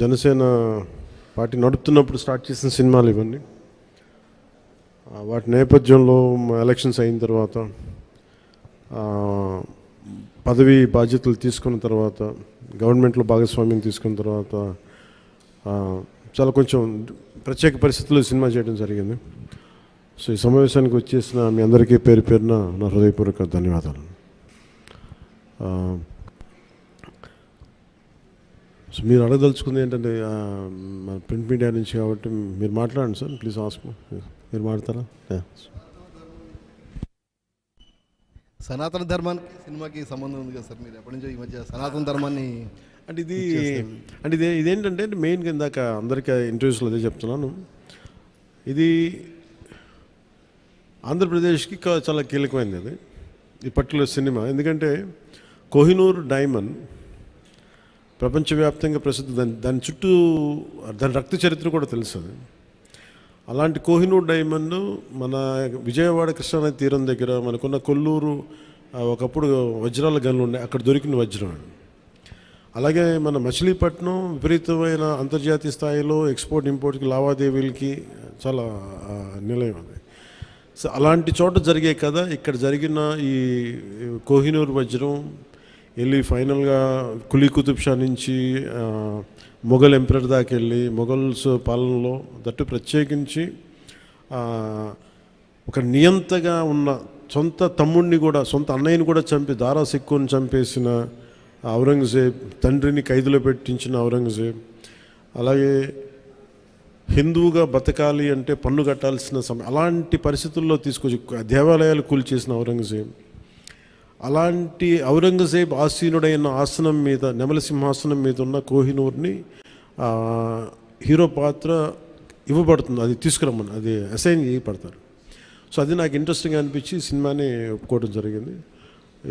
Janasena party నడుపుతున్నప్పుడు start చేసిన సినిమాలు ఇవన్నీ. వాటి నేపథ్యంలో ఎలక్షన్స్ అయిన తర్వాత పదవి బాధ్యతలు తీసుకున్న తర్వాత గవర్నమెంట్లో భాగస్వామ్యం తీసుకున్న తర్వాత చాలా కొంచెం ప్రత్యేక పరిస్థితుల్లో సినిమా చేయడం జరిగింది. సో ఈ సమావేశానికి వచ్చేసిన మీ అందరికీ పేరు పేరున నా హృదయపూర్వక ధన్యవాదాలు. సో మీరు అడగదలుచుకుంది ఏంటంటే మన ప్రింట్ మీడియా నుంచి కాబట్టి మీరు మాట్లాడండి సార్, ప్లీజ్ ఆస్క్. మీరు మాట్లాడతారా? సనాతన ధర్మానికి సినిమాకి సంబంధం ఉంది కదా సార్, మీరు ఎప్పటి నుంచో ఈ మధ్య సనాతన ధర్మాన్ని అంటే ఇదేంటంటే మెయిన్గా ఇందాక అందరికీ ఇంటర్వ్యూస్లో అదే చెప్తున్నాను, ఇది ఆంధ్రప్రదేశ్కి చాలా కీలకమైనది అది ఈ పర్టికులర్ సినిమా. ఎందుకంటే కోహినూర్ డైమండ్ ప్రపంచవ్యాప్తంగా ప్రసిద్ధి, దాని చుట్టూ దాని రక్త చరిత్ర కూడా తెలుసు. అది అలాంటి కోహినూర్ డైమండ్ మన విజయవాడ కృష్ణానది తీరం దగ్గర మనకున్న కొల్లూరు ఒకప్పుడు వజ్రాల గనులు ఉన్నాయి, అక్కడ దొరికిన వజ్రం. అలాగే మన మచిలీపట్నం విపరీతమైన అంతర్జాతీయ స్థాయిలో ఎక్స్పోర్ట్ ఇంపోర్ట్కి లావాదేవీలకి చాలా నిలయం అది. సో అలాంటి చోట జరిగే కదా ఇక్కడ జరిగిన ఈ కోహినూర్ వజ్రం వెళ్ళి ఫైనల్గా కులీ కుతుబ్ షా నుంచి మొఘల్ ఎంపరర్ దాకా వెళ్ళి మొఘల్స్ పాలనలో దట్టు ప్రత్యేకించి ఒక నియంతగా ఉన్న సొంత తమ్ముడిని కూడా సొంత అన్నయ్యని కూడా చంపి దారా సిక్కుని చంపేసిన ఔరంగజేబ్, తండ్రిని ఖైదులో పెట్టించిన ఔరంగజేబ్, అలాగే హిందువుగా బతకాలి అంటే పన్ను కట్టాల్సిన సమయం, అలాంటి పరిస్థితుల్లో తీసుకొచ్చి దేవాలయాలు కూల్చేసిన ఔరంగజేబ్, అలాంటి ఔరంగజేబ్ ఆసీనుడైన ఆసనం మీద నెమలి సింహాసనం మీద ఉన్న కోహినూర్ని హీరో పాత్ర ఇవ్వబడుతుంది, అది తీసుకురమ్మని అది అసైన్ చేయబడతారు. సో అది నాకు ఇంట్రెస్టింగ్ అనిపించి సినిమాని ఒప్పుకోవడం జరిగింది.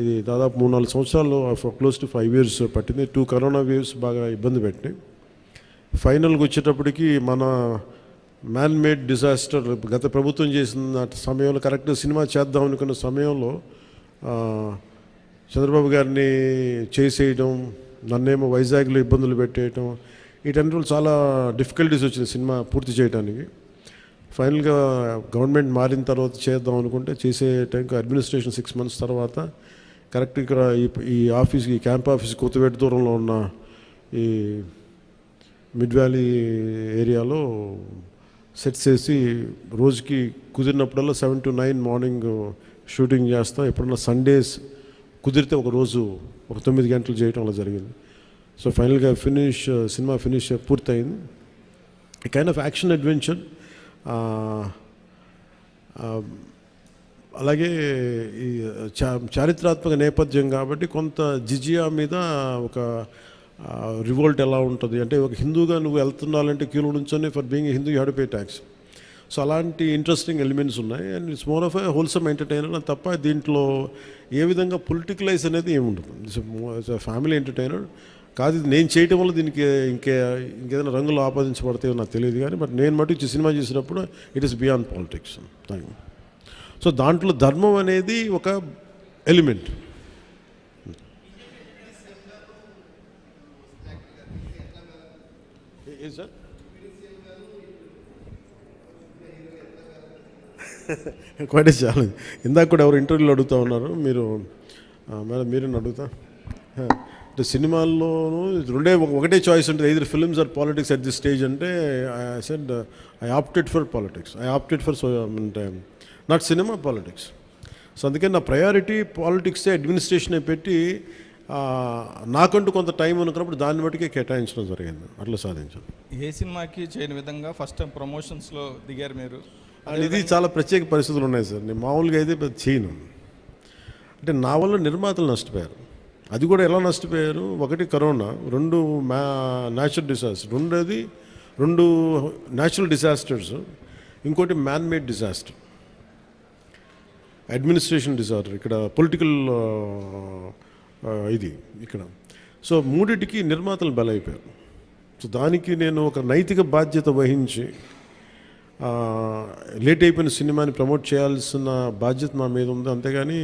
ఇది దాదాపు 3-4 సంవత్సరాలు క్లోజ్ టు 5 years పట్టింది. 2 కరోనా వేవ్స్ బాగా ఇబ్బంది పెట్టినాయి. ఫైనల్గా వచ్చేటప్పటికి మన మ్యాన్ మేడ్ డిజాస్టర్ గత ప్రభుత్వం చేసిన సమయంలో కరెక్ట్గా సినిమా చేద్దాం అనుకున్న సమయంలో చంద్రబాబు గారిని చేసేయడం, నన్నేమో వైజాగ్లో ఇబ్బందులు పెట్టేయటం, వీటన్నిటిలో చాలా డిఫికల్టీస్ వచ్చింది సినిమా పూర్తి చేయడానికి. ఫైనల్గా గవర్నమెంట్ మారిన తర్వాత చేద్దాం అనుకుంటే చేసే టైంకి అడ్మినిస్ట్రేషన్ 6 months తర్వాత కరెక్ట్ ఇక్కడ ఈ ఆఫీస్, ఈ క్యాంప్ ఆఫీస్ కొత్తపేట దూరంలో ఉన్న ఈ మిడ్ వ్యాలీ ఏరియాలో సెట్ చేసి రోజుకి కుదిరినప్పుడల్లా 7 to 9 మార్నింగ్ షూటింగ్ చేస్తాం. ఎప్పుడన్నా సండేస్ కుదిరితే ఒక రోజు ఒక 9 గంటలు చేయటం అలా జరిగింది. సో ఫైనల్గా సినిమా ఫినిష్ పూర్తయింది. ఈ కైండ్ ఆఫ్ యాక్షన్ అడ్వెంచర్, అలాగే ఈ చారిత్రాత్మక నేపథ్యం కాబట్టి కొంత జిజియా మీద ఒక రివోల్ట్ ఎలా ఉంటుంది అంటే, ఒక హిందూగా నువ్వు వెళ్తున్నాలంటే క్యూలో నుంచొని for being Hindu you have to pay tax. So అలాంటి ఇంట్రెస్టింగ్ ఎలిమెంట్స్ ఉన్నాయి. And it's more of a wholesome entertainer తప్ప దీంట్లో ఏ విధంగా పొలిటికలైజ్ అనేది ఏముండదు. ఇట్స్ ఫ్యామిలీ ఎంటర్టైనర్ కాదు. ఇది నేను చేయటం వల్ల దీనికి ఇంకేదైనా రంగులు ఆపాదించబడతాయో నాకు తెలియదు కానీ, బట్ నేను మటుకు సినిమా చేసినప్పుడు it is beyond politics. So దాంట్లో ధర్మం అనేది ఒక ఎలిమెంట్. Sir quiet challenge. ఇందాక కూడా ఎవరు ఇంటర్వ్యూలో అడుగుతూ ఉన్నారు, మీరు మేడం మీరు అడుగుతా అంటే సినిమాల్లోనూ ఒకటే చాయిస్ ఉంటుంది, either films or politics at this stage అంటే I said I opted for politics. I opted for not cinema, politics. So అందుకని నా ప్రయారిటీ పాలిటిక్సే అడ్మినిస్ట్రేషన్ పెట్టి నాకంటూ కొంత టైం అనుకున్నప్పుడు దాన్ని బట్టికే కేటాయించడం జరిగింది. అట్లా సాధించాను. ఏ సినిమాకి చేయని విధంగా ఫస్ట్ టైం ప్రమోషన్స్లో దిగారు మీరు. ఇది చాలా ప్రత్యేక పరిస్థితులు ఉన్నాయి సార్. నేను మామూలుగా అయితే చేయను. అంటే నా వల్ల నిర్మాతలు నష్టపోయారు. అది కూడా ఎలా నష్టపోయారు, 1 corona, 2 natural disaster, 2 natural disasters, ఇంకోటి man made disaster, administration disorder, ఇక్కడ పొలిటికల్ ఇది ఇక్కడ. సో మూడిటికి నిర్మాతలు బలైపోయారు. సో దానికి నేను ఒక నైతిక బాధ్యత వహించి లేట్ అయిపోయిన సినిమాని ప్రమోట్ చేయాల్సిన బాధ్యత నా మీద ఉంది. అంతేగాని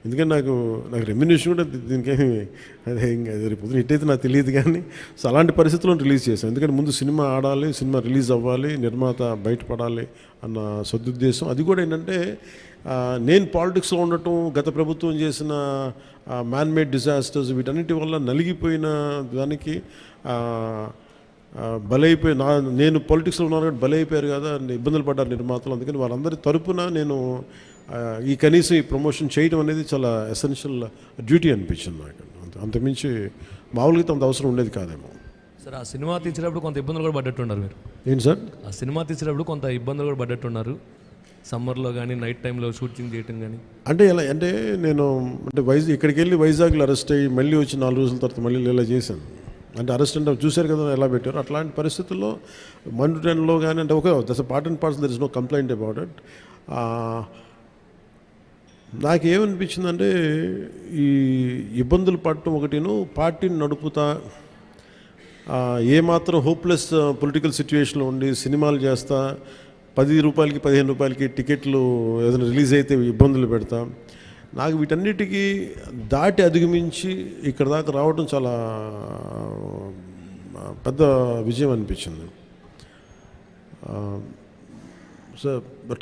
ఎందుకంటే నాకు రెమ్యునేషన్ కూడా దీనికేమి అదే ఇంకా రేపు పొద్దున హిట్ అయితే నాకు తెలియదు. కానీ సో అలాంటి పరిస్థితుల్లో రిలీజ్ చేశాను. ఎందుకంటే ముందు సినిమా ఆడాలి, సినిమా రిలీజ్ అవ్వాలి, నిర్మాత బయటపడాలి అన్న సదుద్దేశం. అది కూడా ఏంటంటే నేను పాలిటిక్స్లో ఉండటం, గత ప్రభుత్వం చేసిన మ్యాన్ మేడ్ డిజాస్టర్స్ వీటన్నిటి వల్ల నలిగిపోయిన దానికి బలైపోయి నేను పొలిటిక్స్లో ఉన్నాను కాబట్టి బలైపోయారు కదా, ఇబ్బందులు పడ్డారు నిర్మాతలు. అందుకని వాళ్ళందరి తరపున నేను ఈ కనీసం ఈ ప్రమోషన్ చేయడం అనేది చాలా ఎసెన్షియల్ డ్యూటీ అనిపించింది నాకు. అంతమించి మామూలుగా అంత అవసరం ఉండేది కాదేమో. సార్ ఆ సినిమా తీసేటప్పుడు కొంత ఇబ్బందులు కూడా పడ్డట్టున్నారు మీరు. ఏంటి సార్? ఆ సినిమా తీసేటప్పుడు కొంత ఇబ్బందులు కూడా పడ్డట్టున్నారు, సమ్మర్లో కానీ నైట్ టైంలో షూటింగ్ చేయటం కానీ. అంటే ఎలా అంటే నేను అంటే ఇక్కడికి వెళ్ళి వైజాగ్లో అరెస్ట్ అయ్యి మళ్ళీ వచ్చి 4 రోజుల తర్వాత మళ్ళీ ఇలా చేశాను. అంటే అరెస్ట్ అంటే చూశారు కదా ఎలా పెట్టారు. అట్లాంటి పరిస్థితుల్లో మండుటెన్లో కానీ అంటే okay that's part and parcel, there is no complaint about it. నాకేమనిపించిందంటే ఈ ఇబ్బందులు పడటం ఒకటిను, పార్టీని నడుపుతా ఏమాత్రం హోప్లెస్ పొలిటికల్ సిచ్యువేషన్లో ఉండి సినిమాలు చేస్తా 10 రూపాయలకి 15 రూపాయలకి టికెట్లు ఏదైనా రిలీజ్ అయితే ఇబ్బందులు పెడతా, నాకు వీటన్నిటికీ దాటి అధిగమించి ఇక్కడ దాకా రావడం చాలా పెద్ద విజయం అనిపించింది. సో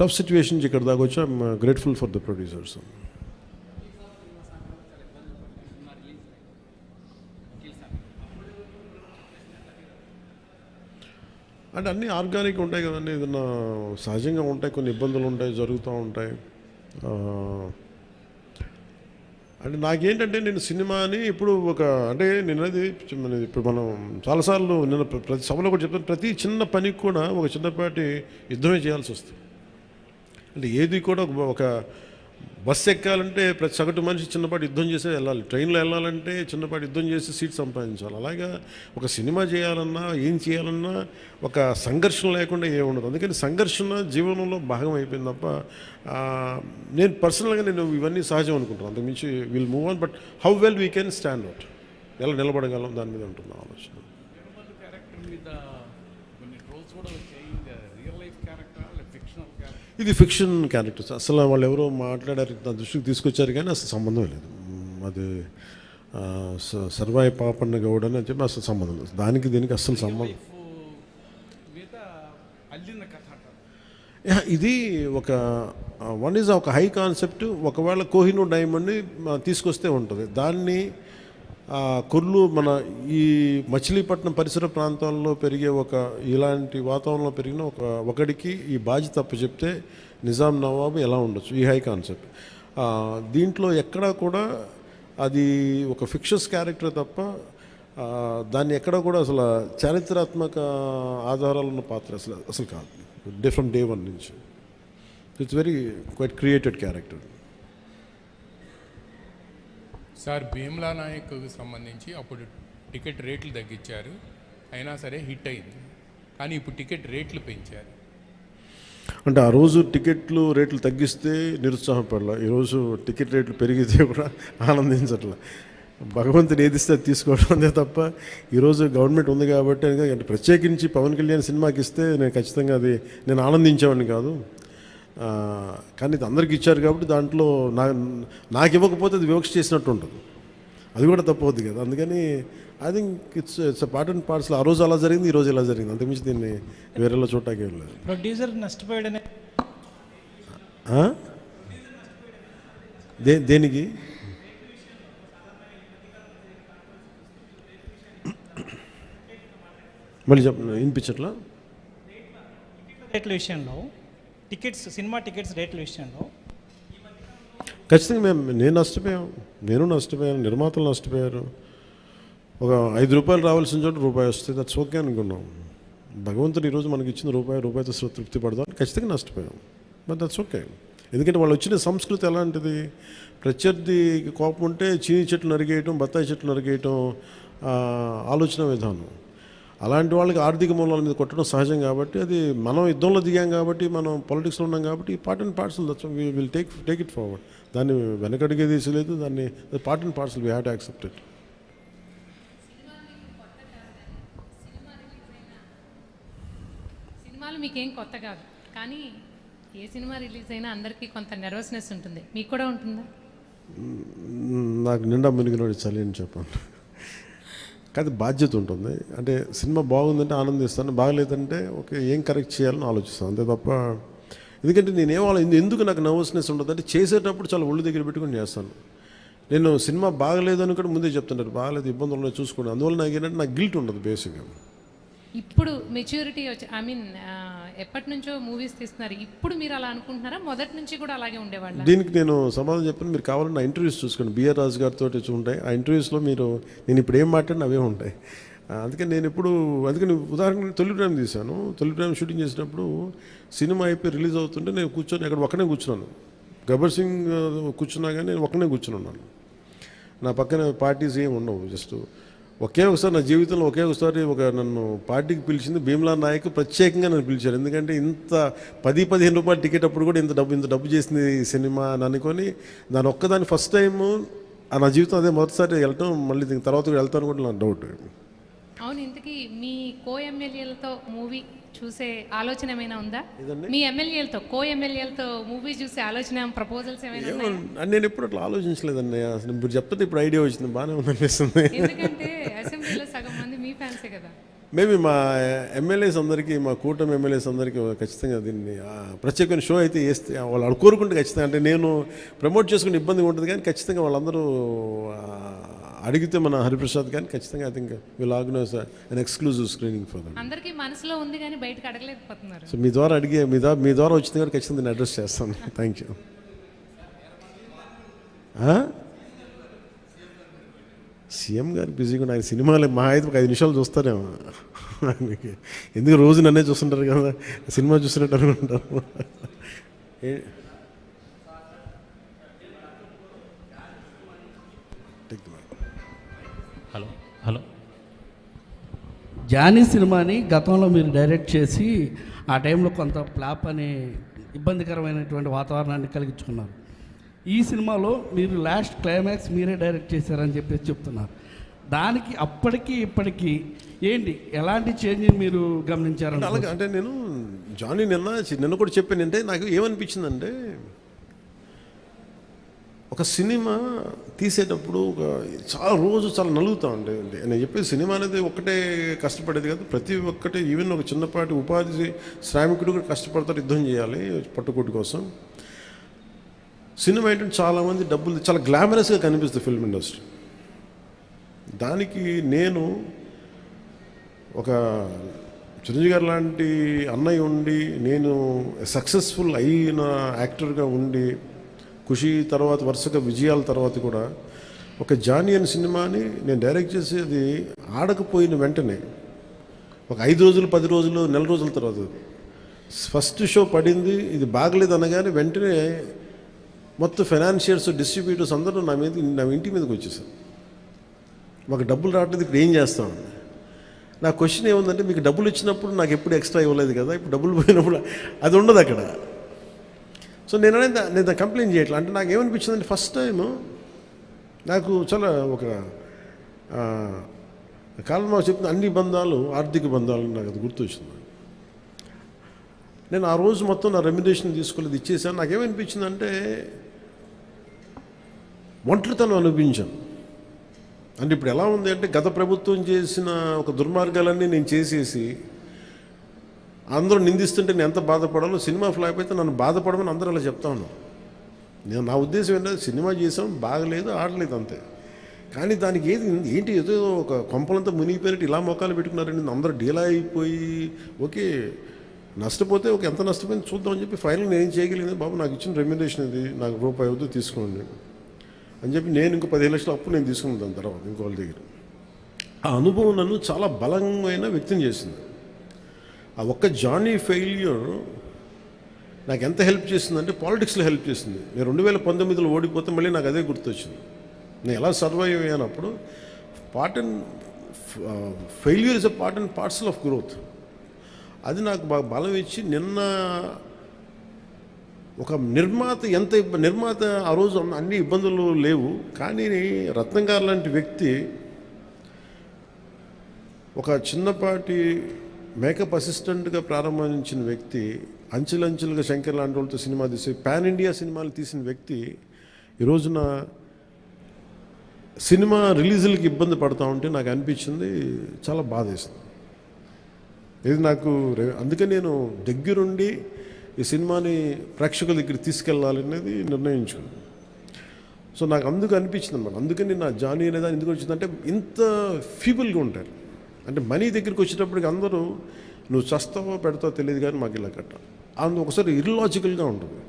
టఫ్ సిచ్యువేషన్ ఇక్కడ దాకా వచ్చి I'm grateful for the producers. అంటే అన్నీ ఆర్గానిక్ ఉంటాయి కదండి, ఏదన్నా సహజంగా ఉంటాయి, కొన్ని ఇబ్బందులు ఉంటాయి, జరుగుతూ ఉంటాయి. అంటే నాకేంటంటే నేను సినిమాని ఇప్పుడు అంటే నేనది ఇప్పుడు మనం చాలాసార్లు నేను ప్రతి సభలో కూడా చెప్తాను, ప్రతి చిన్న పనికి కూడా ఒక చిన్నపాటి యుద్ధమే చేయాల్సి వస్తుంది. అంటే ఏది కూడా ఒక బస్సు ఎక్కాలంటే ప్రతి సగటు మనిషి చిన్నపాటి యుద్ధం చేసే వెళ్ళాలి, ట్రైన్లో వెళ్ళాలంటే చిన్నపాటి యుద్ధం చేసి సీట్ సంపాదించాలి. అలాగా ఒక సినిమా చేయాలన్నా ఏం చేయాలన్నా ఒక సంఘర్షణ లేకుండా ఏముండదు. అందుకని సంఘర్షణ జీవనంలో భాగం అయిపోయింది తప్ప నేను పర్సనల్గా నేను ఇవన్నీ సహజం అనుకుంటాను. అంతకుమించి will move on, but how well we can stand out, ఎలా నిలబడగలం దాని మీద ఉంటుంది ఆలోచన. ఇది ఫిక్షన్ క్యారెక్టర్స్, అసలు వాళ్ళు ఎవరో మాట్లాడారు నా దృష్టికి తీసుకొచ్చారు కానీ అసలు సంబంధం లేదు. అది సర్వాయి పాపన్న గౌడ్ అని చెప్పి అసలు సంబంధం లేదు, దానికి దీనికి అస్సలు సంబంధం. ఇది వన్ ఈజ్ ఒక హై కాన్సెప్ట్. ఒకవేళ కోహినూర్ డైమండ్ని తీసుకొస్తే ఉంటుంది, దాన్ని కొర్లు మన ఈ మచిలీపట్నం పరిసర ప్రాంతాల్లో పెరిగే ఇలాంటి వాతావరణంలో పెరిగిన ఒకడికి ఈ బాధ్యత అప్పు చెప్తే నిజాం నవాబు ఎలా ఉండొచ్చు, ఈ హై కాన్సెప్ట్. దీంట్లో ఎక్కడా కూడా అది ఒక ఫిక్షస్ క్యారెక్టర్ తప్ప దాన్ని ఎక్కడా కూడా అసలు చారిత్రాత్మక ఆధారాలు ఉన్న పాత్ర అసలు కాదు, ఫ్రమ్ డే 1 నుంచి. It's very quite created character. Sir Bheemla నాయక్కి సంబంధించి అప్పుడు టికెట్ రేట్లు తగ్గించారు, అయినా సరే హిట్ అయింది. కానీ ఇప్పుడు టికెట్ రేట్లు పెంచారు. అంటే ఆ రోజు టికెట్లు రేట్లు తగ్గిస్తే నిరుత్సాహపడలా, ఈరోజు టికెట్ రేట్లు పెరిగితే కూడా ఆనందించట్లా. భగవంతుని ఏదిస్తే అది తీసుకోవడం అంతే తప్ప ఈరోజు గవర్నమెంట్ ఉంది కాబట్టి అంటే ప్రత్యేకించి పవన్ కళ్యాణ్ సినిమాకి ఇస్తే నేను ఖచ్చితంగా అది నేను ఆనందించేవాడిని కాదు. కానీ ఇది అందరికి ఇచ్చారు కాబట్టి దాంట్లో నాకు ఇవ్వకపోతే అది వివక్ష చేసినట్టు ఉంటుంది, అది కూడా తప్పవద్దు కదా. అందుకని I think it's part and parcel. ఆ రోజు అలా జరిగింది, ఈ రోజు ఇలా జరిగింది, అంతకుమించి దీన్ని వేరేలా చూడటానికి వెళ్ళలేదు. ప్రొడ్యూసర్ నష్టపోయాడనే దేనికి మళ్ళీ వినిపించట్లా? రేట్ల విషయంలో సినిమా టికెట్స్ రేట్ల విషయంలో ఖచ్చితంగా నేను నష్టపోయాను, నిర్మాతలు నష్టపోయారు. ఒక 5 రూపాయలు రావాల్సిన చోట రూపాయి వస్తే దట్స్ ఓకే అనుకున్నాం. భగవంతుడు ఈరోజు మనకి ఇచ్చిన రూపాయితో తృప్తి పడదాం, ఖచ్చితంగా నష్టపోయాం, బట్ దట్స్ ఓకే. ఎందుకంటే వాళ్ళు వచ్చిన సంస్కృతి ఎలాంటిది, ప్రత్యర్థి కోపం ఉంటే చీని చెట్లు నరిగేయటం, బత్తాయి చెట్లు నరిగేయటం ఆలోచన విధానం. అలాంటి వాళ్ళకి ఆర్థిక మూలాల మీద కొట్టడం సహజం కాబట్టి, అది మనం యుద్ధంలో దిగాం కాబట్టి, మనం పాలిటిక్స్లో ఉన్నాం కాబట్టి part and parcel that's will take it forward. దాన్ని వెనకడిగే తీసలేదు, దాన్ని part and parcel we have to accept it. సినిమాలు మీకేం కొత్త కాదు, కానీ ఏ సినిమా రిలీజ్ అయినా అందరికీ కొంత నెర్వస్నెస్ ఉంటుంది, మీకు కూడా ఉంటుందా? నాకు నిండా మునిగినోడు చలి అని చెప్పాను. కానీ బాధ్యత ఉంటుంది. అంటే సినిమా బాగుందంటే ఆనందిస్తాను, బాగలేదంటే ఓకే ఏం కరెక్ట్ చేయాలని ఆలోచిస్తాను, అంతే తప్ప. ఎందుకంటే ఎందుకు నాకు నర్వస్నెస్ ఉండదు అంటే చేసేటప్పుడు చాలా ఒళ్ళు దగ్గర పెట్టుకుని చేస్తాను. నేను సినిమా బాగలేదని కూడా ముందే చెప్తుంటారు, బాగలేదు ఇబ్బందులు ఉన్నాయి చూసుకోండి. అందువల్ల నాకు ఏంటంటే నాకు గిల్ట్ ఉండదు బేసిక్గా. ఇప్పుడు మెచ్యూరిటీ వచ్చి ఎప్పటి నుంచో మూవీస్ తీస్తున్నారు, ఇప్పుడు మీరు అలా అనుకుంటున్నారా? మొదటి నుంచి కూడా అలాగే ఉండేవాళ్ళ? దీనికి నేను సమాధానం చెప్పాను. మీరు కావాలని నా ఇంటర్వ్యూస్ చూసుకోండి, బిఆర్ రాజు గారితో ఉంటాయి. ఆ ఇంటర్వ్యూస్లో నేను ఇప్పుడు ఏం మాట్లాడినా అవే ఉంటాయి. అందుకని అందుకని ఉదాహరణకు తొలి ప్రేమ తీశాను. తొలి ప్రేమ షూటింగ్ చేసినప్పుడు సినిమా అయిపోయి రిలీజ్ అవుతుంటే నేను కూర్చొని అక్కడ ఒక్కనే కూర్చున్నాను. గబ్బర్ సింగ్ కూర్చున్నా కానీ నేను ఒక్కనే కూర్చున్నాను. నా పక్కన పార్టీస్ ఏమి ఉండవు. జస్ట్ ఒకసారి నా జీవితంలో ఒకసారి నన్ను పార్టీకి పిలిచింది భీమ్లా నాయక్, ప్రత్యేకంగా నన్ను పిలిచారు. ఎందుకంటే ఇంత 10-15 రూపాయలు టికెట్ అప్పుడు కూడా ఇంత డబ్బు చేసింది ఈ సినిమా అని అనుకొని దాని ఒక్కదాని ఫస్ట్ టైము నా జీవితం అదే మొదటిసారి వెళ్ళటం. మళ్ళీ దీని తర్వాత కూడా వెళ్తాను కూడా నాకు డౌట్. అవును, ఇంతకీ మీ కో-ఎమ్మెల్యేలతో మూవీ చూసే ఆలోచన ఏమైనా ఉందా? మీ ఎమ్మెల్యేలతో కో-ఎమ్మెల్యేలతో మూవీ చూసే ఆలోచన, ప్రపోజల్స్ ఏమైనా ఉన్నాయా? నేను ఎప్పుడు అట్లా ఆలోచించలేదండి. అసలు ఇప్పుడు చెప్తే ఇప్పుడు ఐడియా వచ్చింది, బాగానే ఉందనిపిస్తుంది. ఎందుకంటే అసెంబ్లీలో సగం మంది మీ ఫ్యాన్సే కదా. మేబీ మా ఎమ్మెల్యేస్ అందరికీ, మా కూటమి ఎమ్మెల్యేస్ అందరికీ ఖచ్చితంగా దీన్ని ప్రత్యేకమైన షో అయితే వేస్తే వాళ్ళు కోరుకుంటే ఖచ్చితంగా, అంటే నేను ప్రమోట్ చేసుకునే ఇబ్బందిగా ఉంటుంది కానీ ఖచ్చితంగా వాళ్ళందరూ అడిగితే మన హరిప్రసాద్ కానీ ఖచ్చితంగా I think will organise an exclusive screening for them. అందరికీ మనసులో ఉంది కానీ బయటకు అడగలేకపోతున్నారు. సో మీ ద్వారా వచ్చింది కానీ ఖచ్చితంగా నేను అడ్రస్ చేస్తాను. Thank you. సీఎం గారు బిజీగా ఆయన సినిమాలు మా అయితే ఒక 5 నిమిషాలు చూస్తారేమో. ఎందుకు రోజు నన్నే చూస్తుంటారు కదా, సినిమా చూస్తున్నట్టు అనుకుంటారు. హలో, జానీ సినిమాని గతంలో మీరు డైరెక్ట్ చేసి ఆ టైంలో కొంత ఫ్లాప్ అనే ఇబ్బందికరమైనటువంటి వాతావరణాన్ని కలిగించుకున్నారు. ఈ సినిమాలో మీరు లాస్ట్ క్లైమాక్స్ మీరే డైరెక్ట్ చేశారని చెప్పేసి చెప్తున్నారు. దానికి అప్పటికి ఇప్పటికీ ఏంటి, ఎలాంటి చేంజ్ మీరు గమనించారు? అలాగే అంటే నేను జానీ నిన్న కూడా చెప్పాను. అంటే నాకు ఏమనిపించిందంటే ఒక సినిమా తీసేటప్పుడు చాలా నలుగుతూ ఉండే. నేను చెప్పేది సినిమా అనేది ఒక్కటే కష్టపడేది కాదు, ప్రతి ఒక్కటే ఈవెన్ ఒక చిన్నపాటి ఉపాధి శ్రామికుడు కూడా కష్టపడతారు, యుద్ధం చేయాలి పట్టుకోటి కోసం. సినిమా ఏంటంటే చాలామంది డబ్బులు చాలా గ్లామరస్గా కనిపిస్తుంది ఫిల్మ్ ఇండస్ట్రీ. దానికి నేను ఒక చిరంజీవి గారు లాంటి అన్నయ్య ఉండి, నేను సక్సెస్ఫుల్ అయిన యాక్టర్గా ఉండి, ఖుషి తర్వాత వరుసగా విజయాల తర్వాత కూడా ఒక జానీ అనే సినిమాని నేను డైరెక్ట్ చేసేది ఆడకపోయిన వెంటనే ఒక 5 రోజులు 10 రోజులు నెల రోజుల తర్వాత ఫస్ట్ షో పడింది, ఇది బాగలేదు అనగానే వెంటనే మొత్తం ఫైనాన్షియర్స్, డిస్ట్రిబ్యూటర్స్ అందరూ నా ఇంటి మీదకి వచ్చేసారు. మాకు డబ్బులు రావట్లేదు, ఇప్పుడు ఏం చేస్తామని. నా క్వశ్చన్ ఏముందంటే, మీకు డబ్బులు ఇచ్చినప్పుడు నాకు ఎప్పుడు ఎక్స్ట్రా ఇవ్వలేదు కదా, ఇప్పుడు డబ్బులు పోయినప్పుడు అది ఉండదు అక్కడ. సో నేను కంప్లైంట్ చేయట్లేదు. అంటే నాకు ఏమనిపించిందంటే, ఫస్ట్ టైము నాకు చాలా ఒక కాలం మాకు చెప్తున్న అన్ని బంధాలు ఆర్థిక బంధాలు నాకు అది గుర్తొచ్చింది. నేను ఆ రోజు మొత్తం నా రెమ్యునరేషన్ తీసుకోలేదు, ఇచ్చేసాను. నాకేమనిపించిందంటే ఒంటరితనం అనిపించాను. అంటే ఇప్పుడు ఎలా ఉంది అంటే, గత ప్రభుత్వం చేసిన ఒక దుర్మార్గాలన్నీ నేను చేసేసి అందరూ నిందిస్తుంటే నేను ఎంత బాధపడాలో, సినిమా ఫ్లాప్ అయితే నన్ను బాధపడమని అందరూ అలా చెప్తా ఉన్నాను. నా ఉద్దేశం ఏంటంటే, సినిమా చేసాం, బాగలేదు, ఆడలేదు అంతే. కానీ దానికి ఏంటి ఏదో ఒక కొంపలంతా మునిగిపోయినట్టు ఇలా మొక్కలు పెట్టుకున్నారండి. అందరూ డీలా అయిపోయి ఓకే నష్టపోతే ఎంత నష్టపోయింది చూద్దామని చెప్పి ఫైనల్ నేను ఏం చేయగలిగింది, బాబు నాకు ఇచ్చిన రెమ్యునరేషన్ ఇది, నాకు రూపాయి వద్దు తీసుకోండి అని చెప్పి నేను ఇంకో 15 లక్షల అప్పు నేను తీసుకున్నాను దాని తర్వాత ఇంకోళ్ళ దగ్గర. ఆ అనుభవం నన్ను చాలా బలమైన వ్యక్తం చేసింది. ఆ ఒక్క జానీ ఫెయిల్యూర్ నాకు ఎంత హెల్ప్ చేసిందంటే, పాలిటిక్స్లో హెల్ప్ చేసింది. నేను 2019లో ఓడిపోతే మళ్ళీ నాకు అదే గుర్తొచ్చింది. నేను ఎలా సర్వైవ్ అయ్యానప్పుడు failure is a part and parcel of growth. అది నాకు బాగా బలం ఇచ్చి, నిన్న ఒక నిర్మాత ఆ రోజు అన్ని ఇబ్బందులు లేవు, కానీ రత్నం గారు లాంటి వ్యక్తి, ఒక చిన్నపాటి మేకప్ అసిస్టెంట్గా ప్రారంభించిన వ్యక్తి అంచెలంచెలుగా శంకర్ లాంటి వాళ్ళతో సినిమా తీసి పాన్ ఇండియా సినిమాలు తీసిన వ్యక్తి ఈ రోజున సినిమా రిలీజులకి ఇబ్బంది పడతా ఉంటే నాకు అనిపించింది చాలా బాధేస్తుంది. ఇది నాకు అందుకే నేను దగ్గరుండి ఈ సినిమాని ప్రేక్షకుల దగ్గర తీసుకెళ్ళాలనేది నిర్ణయించుకున్నాను. సో నాకు అందుకు అనిపించింది అనమాట. అందుకని నా జానీ అనేది ఎందుకు వచ్చిందంటే ఇంత ఫీబుల్గా ఉంటారు. అంటే మనీ దగ్గరికి వచ్చేటప్పటికి అందరూ నువ్వు చస్తావో పెడతావో తెలియదు కానీ మాకు ఇలా కట్ట అందు ఒకసారి ఇర్లాజికల్గా ఉంటుంది.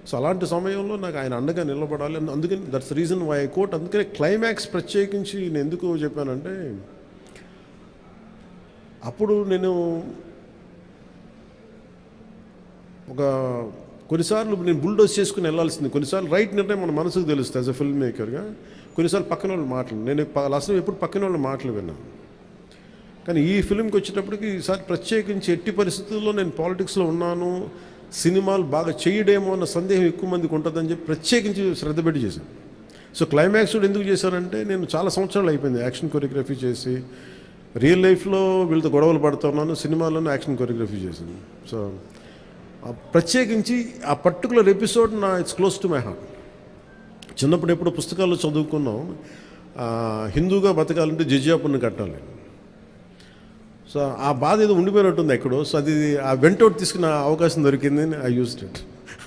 సో అలాంటి సమయంలో నాకు ఆయన అండగా నిలబడాలి. అందుకని that's reason why I quote. అందుకని క్లైమాక్స్ ప్రత్యేకించి నేను ఎందుకు చెప్పానంటే అప్పుడు నేను ఒక కొన్నిసార్లు నేను బుల్డోజ్ చేసుకుని వెళ్ళాల్సింది. కొన్నిసార్లు రైట్ నిర్ణయం మన మనసుకు తెలుస్తుంది యాజ్ అ ఫిల్మ్ మేకర్గా. కొన్నిసార్లు పక్కన వాళ్ళు మాటలు నేను లాస్ట్ ఎప్పుడు పక్కన వాళ్ళ మాటలు విన్నాను. కానీ ఈ ఫిల్మ్కి వచ్చేటప్పటికి ఈసారి ప్రత్యేకించి ఎట్టి పరిస్థితుల్లో నేను పాలిటిక్స్లో ఉన్నాను, సినిమాలు బాగా చేయడేమో అన్న సందేహం ఎక్కువ మందికి ఉంటుందని చెప్పి ప్రత్యేకించి శ్రద్ధ పెట్టి చేశాను. సో క్లైమాక్స్ కూడా ఎందుకు చేశానంటే నేను చాలా సంవత్సరాలు అయిపోయింది యాక్షన్ కొరియోగ్రఫీ చేసి. రియల్ లైఫ్లో వీళ్ళతో గొడవలు పడుతున్నాను, సినిమాల్లోనూ యాక్షన్ కొరియోగ్రఫీ చేశాను. సో ప్రత్యేకించి ఆ particular episode it's close to my heart. చిన్నప్పుడు ఎప్పుడో పుస్తకాల్లో చదువుకున్నాం, హిందూగా బతకాలంటే జిజియా పన్ను కట్టాలి. సో ఆ బాధ ఏదో ఉండిపోయినట్టుంది ఎక్కడో. సో అది ఆ వెంటౌట్ తీసుకున్న అవకాశం దొరికింది, ఐ యూజ్డ్ ఇట్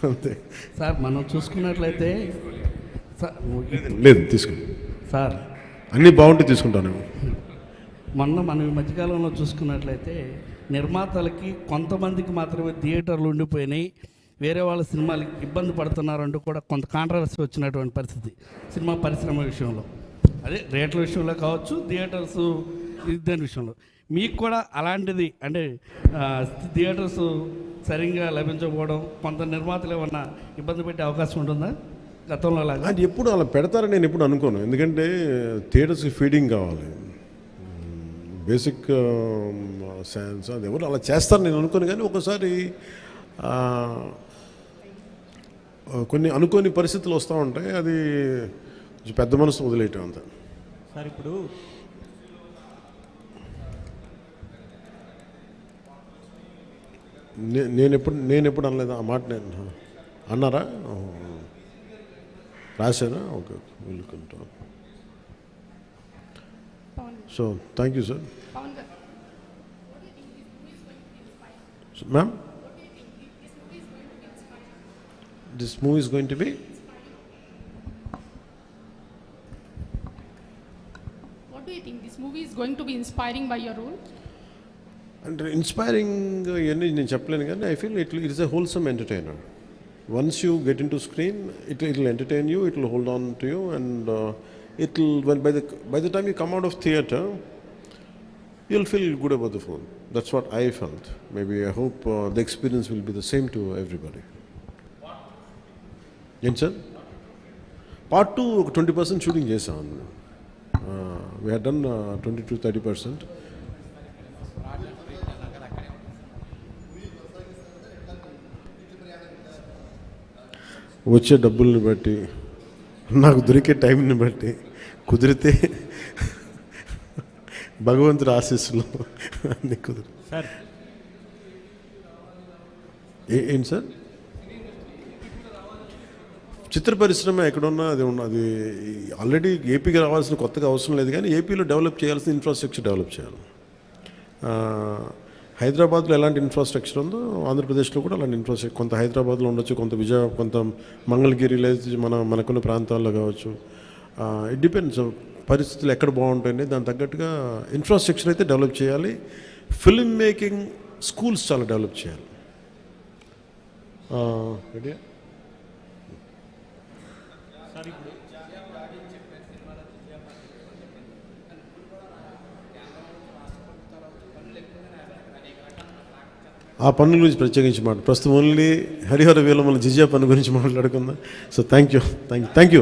అంతే. సార్ మనం చూసుకున్నట్లయితే లేదు తీసుకుని సార్ అన్నీ బాగుంటే తీసుకుంటాను. మనం ఈ మధ్యకాలంలో చూసుకున్నట్లయితే నిర్మాతలకి కొంతమందికి మాత్రమే థియేటర్లు ఉండిపోయినాయి, వేరే వాళ్ళ సినిమాలకి ఇబ్బంది పడుతున్నారంటూ కూడా కొంత కాంట్రవర్సీ వచ్చినటువంటి పరిస్థితి సినిమా పరిశ్రమ విషయంలో. అదే రేట్ల విషయంలో కావచ్చు, థియేటర్స్ దాని విషయంలో. మీకు కూడా అలాంటిది అంటే థియేటర్స్ సరిగ్గా లభించకపోవడం, కొంత నిర్మాతలు ఏమన్నా ఇబ్బంది పెట్టే అవకాశం ఉంటుందా గతంలో లాగా? అది ఎప్పుడు అలా పెడతారని నేను ఎప్పుడు అనుకోను. ఎందుకంటే థియేటర్స్కి ఫీడింగ్ కావాలి, బేసిక్ సైన్స్ అది ఎవరు అలా చేస్తారు నేను అనుకోను. కానీ ఒకసారి కొన్ని అనుకోని పరిస్థితులు వస్తూ ఉంటాయి, అది పెద్ద మనసు వదిలేయటం అంతా. సార్ ఇప్పుడు నేను ఎప్పుడు అనలేదు ఆ మాట. నేను అన్నారా, రాశారా? ఓకే, వెళ్ళుకుంటాం. So thank you sir. Ma'am, this movie is going to be? What do you think? This movie is going to be inspiring by your role? అంటే ఇన్స్పైరింగ్ ఇవన్నీ నేను చెప్పలేను, కానీ I feel it is a wholesome entertainer. Once you get in to screen, it will entertain you, it will hold on to you, and it will, by the time you come out of theatre, you'll feel good about the film. That's what I felt. Maybe I hope the experience will be the same to everybody. Yes sir. Part 2 20% shooting chesam. We had done 20 to 30%. వచ్చే డబ్బుల్ని బట్టి, నాకు దొరికే టైంని బట్టి, కుదిరితే భగవంతుడి ఆశీస్సులు అన్నీ కుదిరి. సార్ ఏంటి సార్, చిత్ర పరిశ్రమ ఎక్కడున్నా అది ఉన్నది. ఆల్రెడీ ఏపీకి రావాల్సిన కొత్తగా అవసరం లేదు, కానీ ఏపీలో డెవలప్ చేయాల్సిన ఇన్ఫ్రాస్ట్రక్చర్ డెవలప్ చేయాలి. హైదరాబాద్లో ఎలాంటి ఇన్ఫ్రాస్ట్రక్చర్ ఉందో ఆంధ్రప్రదేశ్లో కూడా అలాంటి ఇన్ఫ్రాస్ట్రక్చర్ కొంత హైదరాబాద్లో ఉండొచ్చు, కొంత కొంత మంగళగిరి లేదా మనకున్న ప్రాంతాల్లో కావచ్చు. ఇట్ డిపెండ్స్ పరిస్థితులు ఎక్కడ బాగుంటాయని దానికి తగ్గట్టుగా ఇన్ఫ్రాస్ట్రక్చర్ అయితే డెవలప్ చేయాలి. ఫిల్మ్ మేకింగ్ స్కూల్స్ చాలా డెవలప్ చేయాలి. ఆ పన్నుల గురించి ప్రత్యేకించి ప్రస్తుతం ఓన్లీ హరిహర వీళ్ళ మన జిజియా పన్ను గురించి మాట్లాడుకుందాం. So thank you.